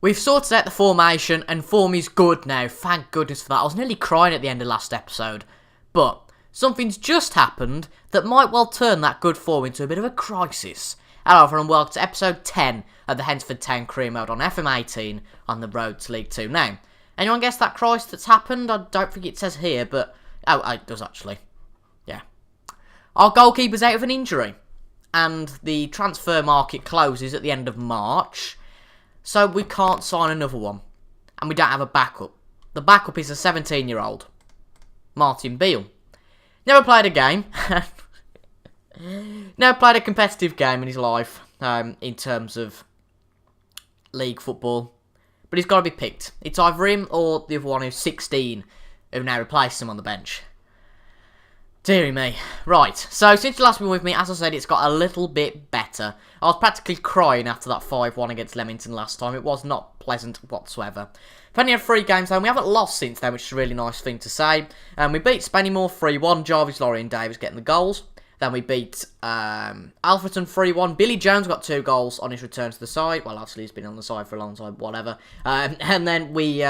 We've sorted out the formation and form is good now, thank goodness for that. I was nearly crying at the end of last episode, but something's just happened that might well turn that good form into a bit of a crisis. Hello everyone and welcome to episode 10 of the Hednesford Town Career Mode on FM18 on the road to League 2. Now, anyone guess that crisis that's happened? I don't think it says here, but... Oh, it does actually. Yeah. Our goalkeeper's out of an injury, and the transfer market closes at the end of March. So we can't sign another one. And we don't have a backup. The backup is a 17-year-old. Martin Beale. Never played a game. Never played a competitive game in his life. In terms of league football. But he's got to be picked. It's either him or the other one who's 16. Who now replaced him on the bench. Deary me. Right, so since you last been with me, as I said, it's got a little bit better. I was practically crying after that 5-1 against Leamington last time. It was not pleasant whatsoever. We've only had 3 games though, and we haven't lost since then, which is a really nice thing to say. We beat Spennymoor 3-1, Jarvis, Laurie and Davis getting the goals. Then we beat Alfreton 3-1. Billy Jones got 2 goals on his return to the side. Well, obviously he's been on the side for a long time, whatever. And then we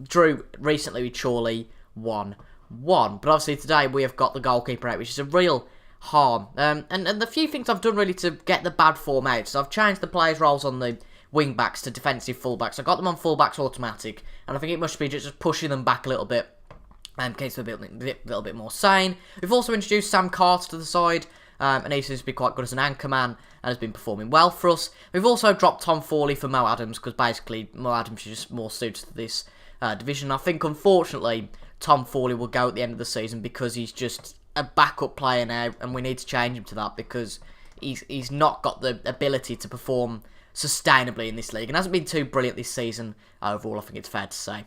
drew recently with Chorley 1-1. But obviously today we have got the goalkeeper out, which is a real harm. And the few things I've done really to get the bad form out. So I've changed the players' roles on the wing backs to defensive fullbacks. I got them on fullbacks automatic, and I think it must be just pushing them back a little bit. Keeps them a little bit more sane. We've also introduced Sam Carter to the side, and he seems to be quite good as an anchor man and has been performing well for us. We've also dropped Tom Fawley for Mo Adams, because basically Mo Adams is just more suited to this division. I think unfortunately Tom Fawley will go at the end of the season because he's just a backup player now, and we need to change him to that because he's not got the ability to perform sustainably in this league, and hasn't been too brilliant this season overall, I think it's fair to say.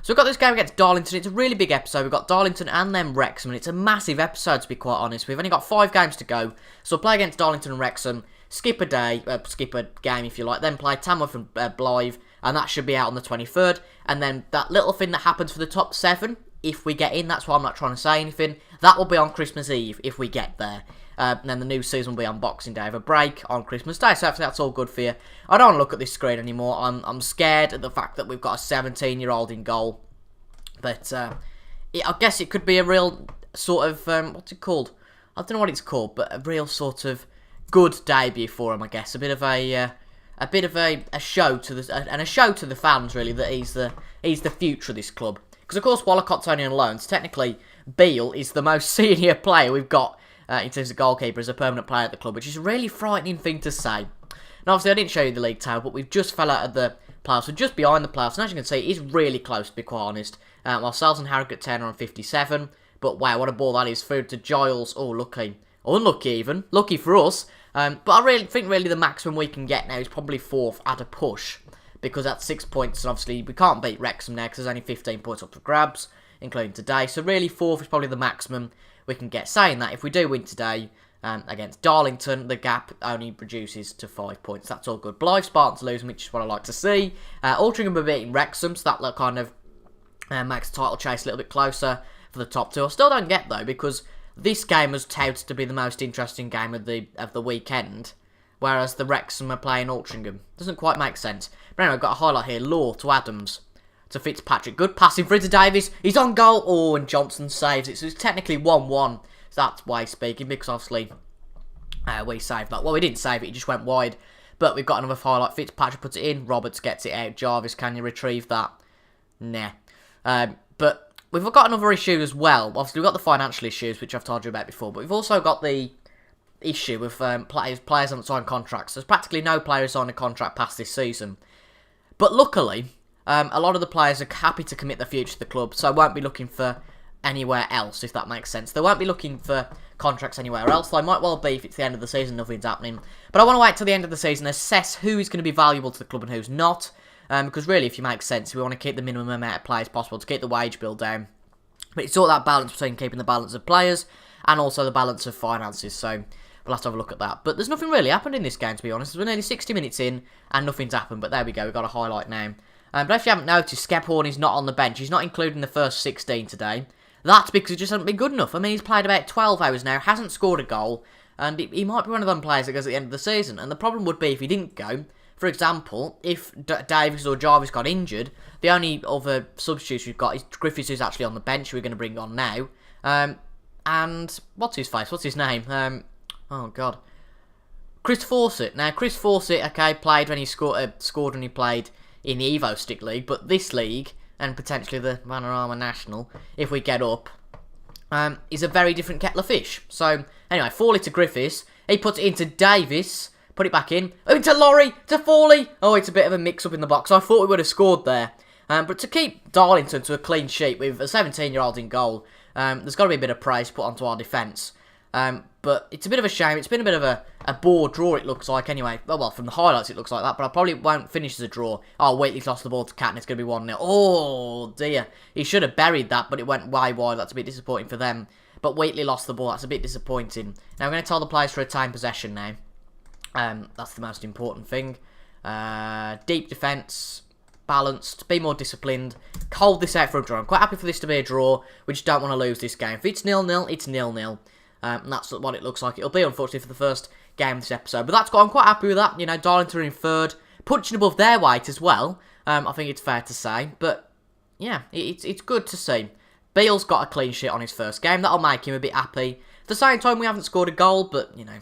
So we've got this game against Darlington. It's a really big episode. We've got Darlington and then Wrexham, and it's a massive episode to be quite honest. We've only got 5 games to go, so we'll play against Darlington and Wrexham, skip a game if you like, then play Tamworth and Blythe, and that should be out on the 23rd, and then that little thing that happens for the top 7, if we get in, that's why I'm not trying to say anything, that will be on Christmas Eve if we get there. And then the new season will be on Boxing Day of a break on Christmas Day, so hopefully that's all good for you. I don't want to look at this screen anymore. I'm scared at the fact that we've got a 17-year-old in goal. But I guess it could be a real sort of, what's it called? I don't know what it's called, but a real sort of good debut for him, I guess. A bit of a show to the fans, really, that he's the future of this club. Because, of course, Wallicott's only on loans. Technically, Beale is the most senior player we've got in terms of goalkeeper as a permanent player at the club, which is a really frightening thing to say. And obviously, I didn't show you the league table, but we've just fell out of the playoffs. We're just behind the playoffs, and as you can see, it is really close, to be quite honest. Ourselves and Harrogate Town are on 57, but wow, what a ball that is. Through to Giles. Oh, lucky. Unlucky, even. Lucky for us. But I really think the maximum we can get now is probably 4th at a push, because that's 6 points, and obviously we can't beat Wrexham now because there's only 15 points up for grabs, including today. So really 4th is probably the maximum we can get. Saying that, if we do win today against Darlington, the gap only reduces to 5 points. That's all good. Blythe Spartans losing, which is what I like to see. Altrincham are beating Wrexham, so that kind of makes the title chase a little bit closer for the top 2. I still don't get though, because this game was touted to be the most interesting game of the weekend, whereas the Wrexham are playing Altrincham. Doesn't quite make sense. But anyway, I've got a highlight here. Law to Adams. To Fitzpatrick. Good passing through to Davies. He's on goal. Oh, and Johnson saves it. So it's technically 1-1. So that's way speaking, because obviously we saved that. Well, we didn't save it. He just went wide. But we've got another highlight. Fitzpatrick puts it in. Roberts gets it out. Jarvis, can you retrieve that? Nah. But we've got another issue as well. Obviously, we've got the financial issues, which I've told you about before. But we've also got the issue with players haven't signed contracts. There's practically no players signed a contract past this season. But luckily, a lot of the players are happy to commit their future to the club, so I won't be looking for anywhere else, if that makes sense. They won't be looking for contracts anywhere else. They might well be if it's the end of the season, nothing's happening. But I want to wait till the end of the season, assess who is going to be valuable to the club and who's not. Because really, if you make sense, we want to keep the minimum amount of players possible to keep the wage bill down. But it's all that balance between keeping the balance of players and also the balance of finances, so we'll have to have a look at that. But there's nothing really happened in this game, to be honest. We're nearly 60 minutes in, and nothing's happened. But there we go, we've got a highlight now. But if you haven't noticed, Skephorn is not on the bench. He's not included in the first 16 today. That's because he just hasn't been good enough. I mean, he's played about 12 hours now, hasn't scored a goal, and he might be one of them players that goes at the end of the season. And the problem would be, if he didn't go, For example, if Davies or Jarvis got injured, the only other substitutes we've got is Griffiths, who's actually on the bench, who we're going to bring on now. And what's his face? What's his name? Oh, God. Chris Fawcett. Now, Chris Fawcett, okay, played when he scored when he played in the Evo Stick League, but this league, and potentially the Vanarama National, if we get up, is a very different kettle of fish. So, anyway, Fawley to Griffiths. He puts it into Davis. Put it back in. Oh, to Laurie, to Fawley. Oh, it's a bit of a mix-up in the box. I thought we would have scored there. But to keep Darlington to a clean sheet with a 17-year-old in goal, there's got to be a bit of praise put onto our defence. But it's a bit of a shame. It's been a bit of a bore draw, it looks like, anyway. Well, from the highlights, it looks like that. But I probably won't finish as a draw. Oh, Waitley's lost the ball to Cat, and it's going to be 1-0. Oh, dear. He should have buried that, but it went way wide. That's a bit disappointing for them. But Waitley lost the ball. That's a bit disappointing. Now, we're going to tell the players to retain possession now. That's the most important thing. Deep defence, balanced, be more disciplined, hold this out for a draw. I'm quite happy for this to be a draw. We just don't want to lose this game. If it's 0-0, it's 0-0. And that's what it looks like. It'll be, unfortunately, for the first game of this episode. But that's I'm quite happy with that. You know, Darlington are in third, punching above their weight as well. I think it's fair to say. But, yeah, it's good to see. Beale's got a clean sheet on his first game. That'll make him a bit happy. At the same time, we haven't scored a goal, but, you know,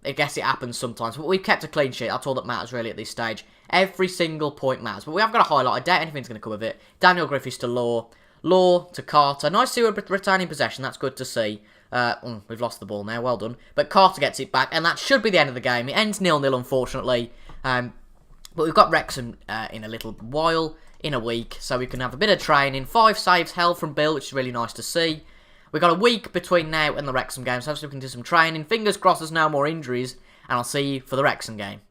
I guess it happens sometimes, but we've kept a clean sheet. That's all that matters, really, at this stage. Every single point matters. But we have got a highlight. I doubt anything's going to come of it. Daniel Griffiths to Law. Law to Carter. Nice to see we're retaining possession. That's good to see. We've lost the ball now. Well done. But Carter gets it back, and that should be the end of the game. It ends 0-0, unfortunately. But we've got Wrexham in a little while, in a week, so we can have a bit of training. 5 saves held from Bill, which is really nice to see. We've got a week between now and the Wrexham game, so hopefully we can do some training. Fingers crossed there's no more injuries, and I'll see you for the Wrexham game.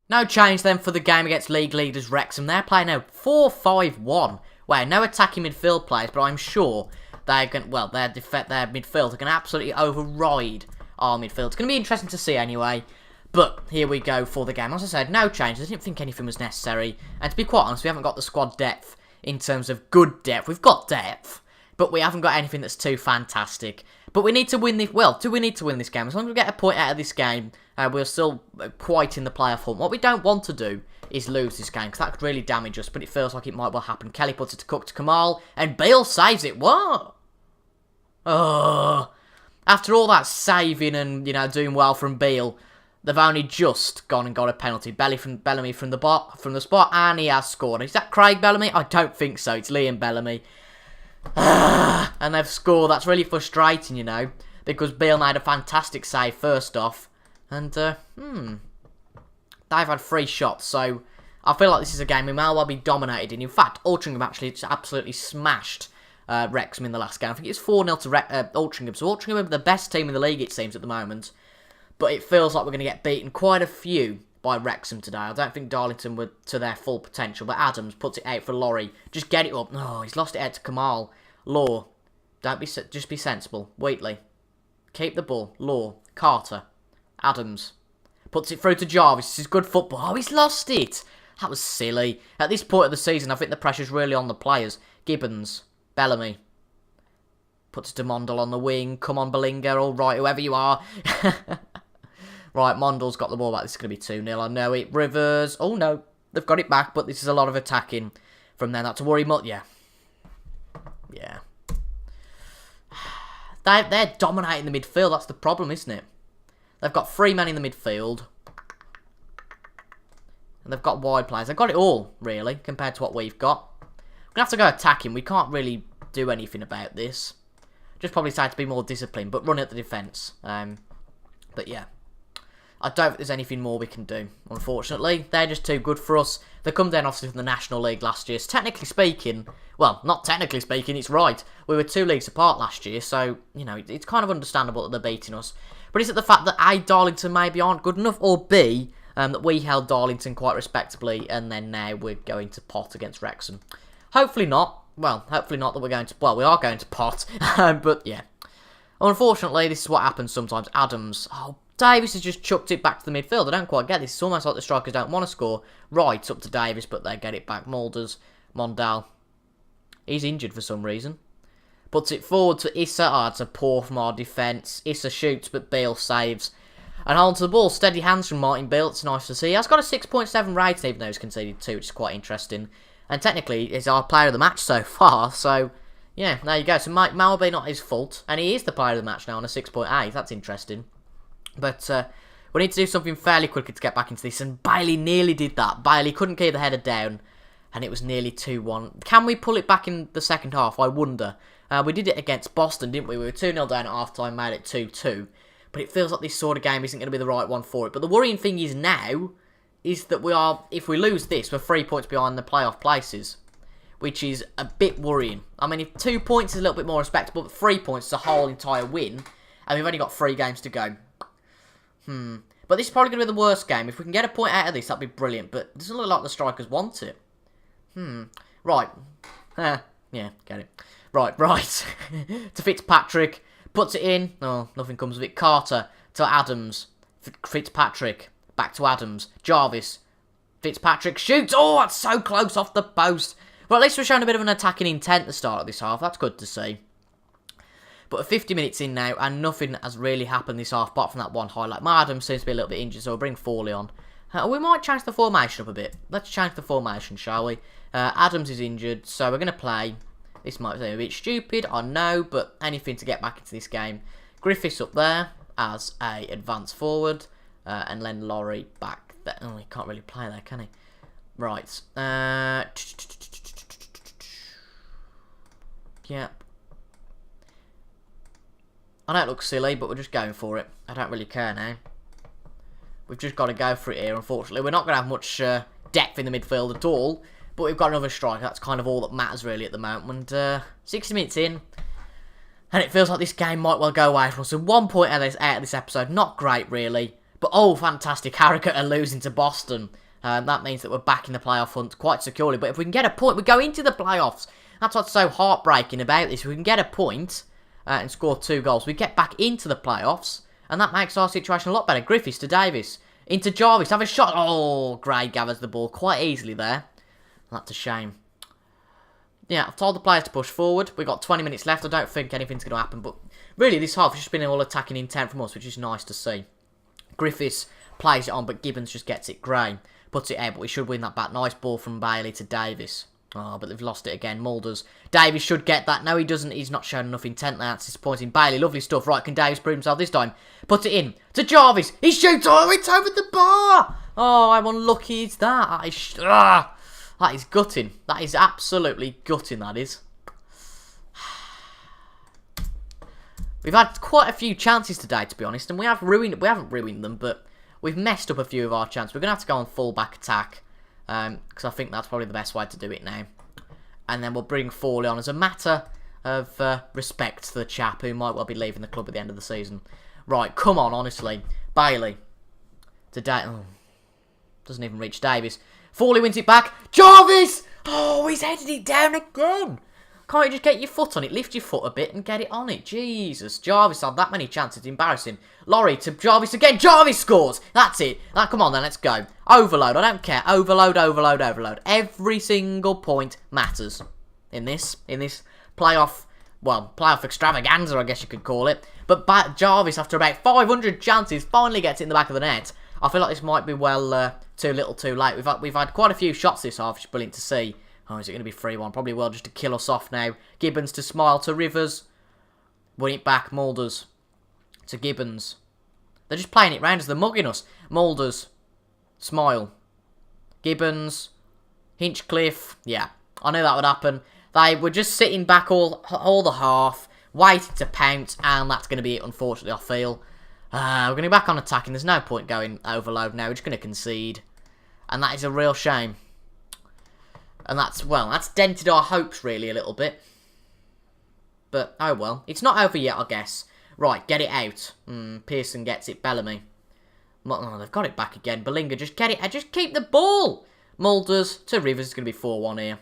No change then for the game against league leaders Wrexham. They're playing now 4-5-1. Wow, no attacking midfield players, but I'm sure they're going. Well, their midfield are going to absolutely override our midfield. It's going to be interesting to see anyway. But here we go for the game. As I said, no change. I didn't think anything was necessary, and to be quite honest, we haven't got the squad depth in terms of good depth. We've got depth, but we haven't got anything that's too fantastic. But we need to win this. Well, do we need to win this game? As long as we get a point out of this game, we're still quite in the playoff hunt. What we don't want to do is lose this game, because that could really damage us, but it feels like it might well happen. Kelly puts it to Cook to Kamal, and Bale saves it. What? Oh, after all that saving and, you know, doing well from Bale, they've only just gone and got a penalty. Bellamy from the spot, and he has scored. Is that Craig Bellamy? I don't think so. It's Liam Bellamy. And they've scored. That's really frustrating, you know, because Bale made a fantastic save first off, and they've had 3 shots, so I feel like this is a game we may well be dominated in. In fact, Altrincham actually absolutely smashed Wrexham in the last game. I think it's 4-0 to Altrincham, so Altrincham are the best team in the league, it seems, at the moment, but it feels like we're going to get beaten quite a few by Wrexham today. I don't think Darlington were to their full potential, but Adams puts it out for Laurie. Just get it up. Oh, he's lost it out to Kamal. Law, just be sensible. Waitley, keep the ball. Law, Carter, Adams, puts it through to Jarvis. This is good football. Oh, he's lost it. That was silly. At this point of the season, I think the pressure's really on the players. Gibbons, Bellamy, puts it to Mondle on the wing. Come on, Bellinger, all right, whoever you are. Right, Mondle's got the ball back. This is going to be 2-0, I know it. Rivers, oh no, they've got it back, but this is a lot of attacking from there. Not to worry much, yeah. Yeah. They're dominating the midfield. That's the problem, isn't it? They've got 3 men in the midfield. And they've got wide players. They've got it all, really, compared to what we've got. We're going to have to go attacking. We can't really do anything about this. Just probably try to be more disciplined, but run at the defence. But yeah. I don't think there's anything more we can do, unfortunately. They're just too good for us. They come down, obviously, from the National League last year. So technically speaking, well, not technically speaking, it's right. We were 2 leagues apart last year, so, you know, it's kind of understandable that they're beating us. But is it the fact that A, Darlington maybe aren't good enough, or B, that we held Darlington quite respectably, and then now we're going to pot against Wrexham? Hopefully not. Well, hopefully not that we're going to... Well, we are going to pot, but yeah. Unfortunately, this is what happens sometimes. Adams... Oh, Davis has just chucked it back to the midfield. I don't quite get this. It's almost like the strikers don't want to score. Right, up to Davis, but they get it back. Mulders, Mondale. He's injured for some reason. Puts it forward to Issa. Oh, it's a poor from our defence. Issa shoots, but Bale saves. And on to the ball. Steady hands from Martin Bill. It's nice to see. He has got a 6.7 rating, even though he's conceded 2, which is quite interesting. And technically, he's our player of the match so far. So, yeah, there you go. So, might well be not his fault. And he is the player of the match now on a 6.8. That's interesting. But we need to do something fairly quickly to get back into this. And Bailey nearly did that. Bailey couldn't keep the header down. And it was nearly 2-1. Can we pull it back in the second half? I wonder. We did it against Boston, didn't we? We were 2-0 down at half-time, made it 2-2. But it feels like this sort of game isn't going to be the right one for it. But the worrying thing is now, is that we are, if we lose this, we're 3 points behind the playoff places. Which is a bit worrying. I mean, if 2 points is a little bit more respectable, but 3 points is a whole entire win. And we've only got 3 games to go. But this is probably going to be the worst game. If we can get a point out of this, that'd be brilliant. But it doesn't look like the strikers want it. Right. Yeah, get it. Right. To Fitzpatrick. Puts it in. Oh, nothing comes of it. Carter to Adams. Fitzpatrick. Back to Adams. Jarvis. Fitzpatrick shoots. Oh, that's so close off the post. Well, at least we're showing a bit of an attacking intent at the start of this half. That's good to see. But 50 minutes in now, and nothing has really happened this half, apart from that one highlight. My Adams seems to be a little bit injured, so we'll bring Foley on. We might change the formation up a bit. Let's change the formation, shall we? Adams is injured, so we're going to play. This might be a bit stupid, I know, but anything to get back into this game. Griffiths up there as a advanced forward, and Len Laurie back there. Oh, he can't really play there, can he? Right. Yeah. I know it looks silly, but we're just going for it. I don't really care now. We've just got to go for it here, unfortunately. We're not going to have much depth in the midfield at all, but we've got another striker. That's kind of all that matters, really, at the moment. And 60 minutes in, and it feels like this game might well go away from us. So 1 point out of this episode. Not great, really. But, oh, fantastic. Harrogate are losing to Boston. That means that we're back in the playoff hunt quite securely. But if we can get a point, we go into the playoffs. That's what's so heartbreaking about this. If we can get a point and score 2 goals, we get back into the playoffs. And that makes our situation a lot better. Griffiths to Davis. Into Jarvis. Have a shot. Oh, Gray gathers the ball quite easily there. That's a shame. Yeah, I've told the players to push forward. We've got 20 minutes left. I don't think anything's going to happen. But really, this half has just been all attacking intent from us, which is nice to see. Griffiths plays it on, but Gibbons just gets it. Gray puts it out, but we should win that back. Nice ball from Bailey to Davis. Oh, but they've lost it again. Mulders. Davis should get that. No, he doesn't. He's not showing enough intent there. That's disappointing. Bailey, lovely stuff. Right, can Davis prove himself this time? Put it in. To Jarvis. He shoots. Oh, it's over the bar. Oh, I'm unlucky. It's that. That is gutting. That is absolutely gutting, that is. We've had quite a few chances today, to be honest, and we haven't ruined them, but we've messed up a few of our chances. We're going to have to go on full back attack. Because I think that's probably the best way to do it now. And then we'll bring Foley on as a matter of respect to the chap who might well be leaving the club at the end of the season. Right, come on, honestly. Bailey. Doesn't even reach Davis. Foley wins it back. Jarvis! Oh, he's headed it down again. Can't you just get your foot on it? Lift your foot a bit and get it on it. Jesus. Jarvis had that many chances. Embarrassing. Laurie to Jarvis again. Jarvis scores. That's it. Come on then, let's go. Overload. I don't care. Overload, overload, overload. Every single point matters in this playoff, playoff extravaganza, I guess you could call it. But Jarvis, after about 500 chances, finally gets it in the back of the net. I feel like this might be too little too late. We've had quite a few shots this half, which is brilliant to see. Oh, is it going to be 3-1? Probably will, just to kill us off now. Gibbons to Smile to Rivers. Win it back, Mulders to Gibbons. They're just playing it round as they're mugging us. Mulders, Smile, Gibbons, Hinchcliffe. Yeah, I knew that would happen. They were just sitting back all the half, waiting to pounce, and that's going to be it, unfortunately, I feel. We're going to be back on attacking. There's no point going overload now. We're just going to concede. And that is a real shame. And that's dented our hopes, really, a little bit. But, oh well. It's not over yet, I guess. Right, get it out. Pearson gets it. Bellamy. Oh, they've got it back again. Bellinga, just get it. Just keep the ball. Mulders to Rivers. It's going to be 4-1 here.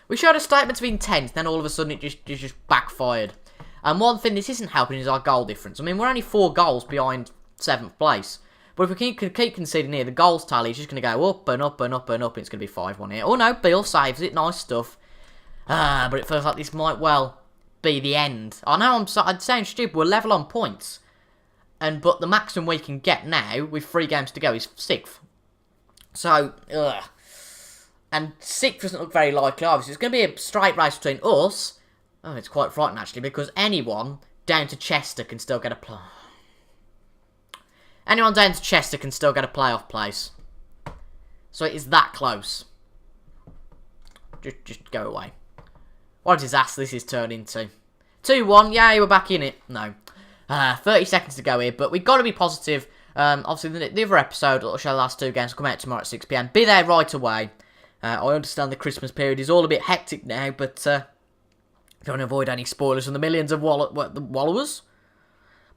We showed a statement of intent, then all of a sudden it just backfired. And one thing this isn't helping is our goal difference. I mean, we're only 4 goals behind 7th place. But if we keep conceding here, the goals tally is just going to go up and up and up and up. And it's going to be 5-1 here. Oh no, Beale saves it. Nice stuff. But it feels like this might well be the end. I know I'm saying stupid, we're level on points. But the maximum we can get now, with 3 games to go, is 6th. So, ugh. And 6th doesn't look very likely, obviously. It's going to be a straight race between us. Oh, it's quite frightening, actually, because anyone down to Chester can still get a play. Anyone down to Chester can still get a playoff place. So it is that close. Just go away. What a disaster this is turned into. 2-1, yay, we're back in it. No. 30 seconds to go here, but we've got to be positive. Obviously, the other episode, that'll show the last 2 games, will come out tomorrow at 6 PM. Be there right away. I understand the Christmas period is all a bit hectic now, but if you want to avoid any spoilers from the millions of wallowers,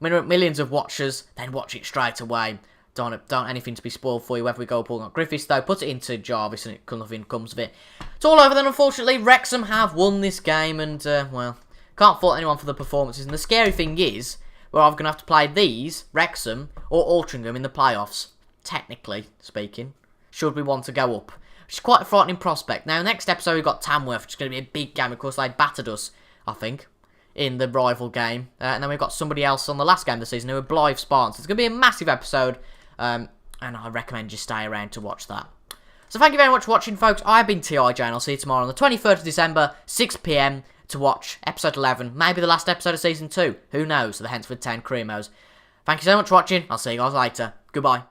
millions of watchers, then watch it straight away. Don't anything to be spoiled for you, whether we go up or not. Griffiths, though, put it into Jarvis and nothing comes of it. It's all over then, unfortunately. Wrexham have won this game and, well, can't fault anyone for the performances. And the scary thing is, we're either going to have to play these, Wrexham, or Altrincham in the playoffs, technically speaking, should we want to go up. Which is quite a frightening prospect. Now, next episode, we've got Tamworth, which is going to be a big game. Of course, they battered us, I think, in the rival game. And then we've got somebody else on the last game of the season who are Blythe Spartans. It's going to be a massive episode, and I recommend you stay around to watch that. So thank you very much for watching, folks. I've been TIJ, and I'll see you tomorrow on the 23rd of December, 6 PM, to watch episode 11, maybe the last episode of season 2. Who knows? The Hednesford 10 Creamos. Thank you so much for watching. I'll see you guys later. Goodbye.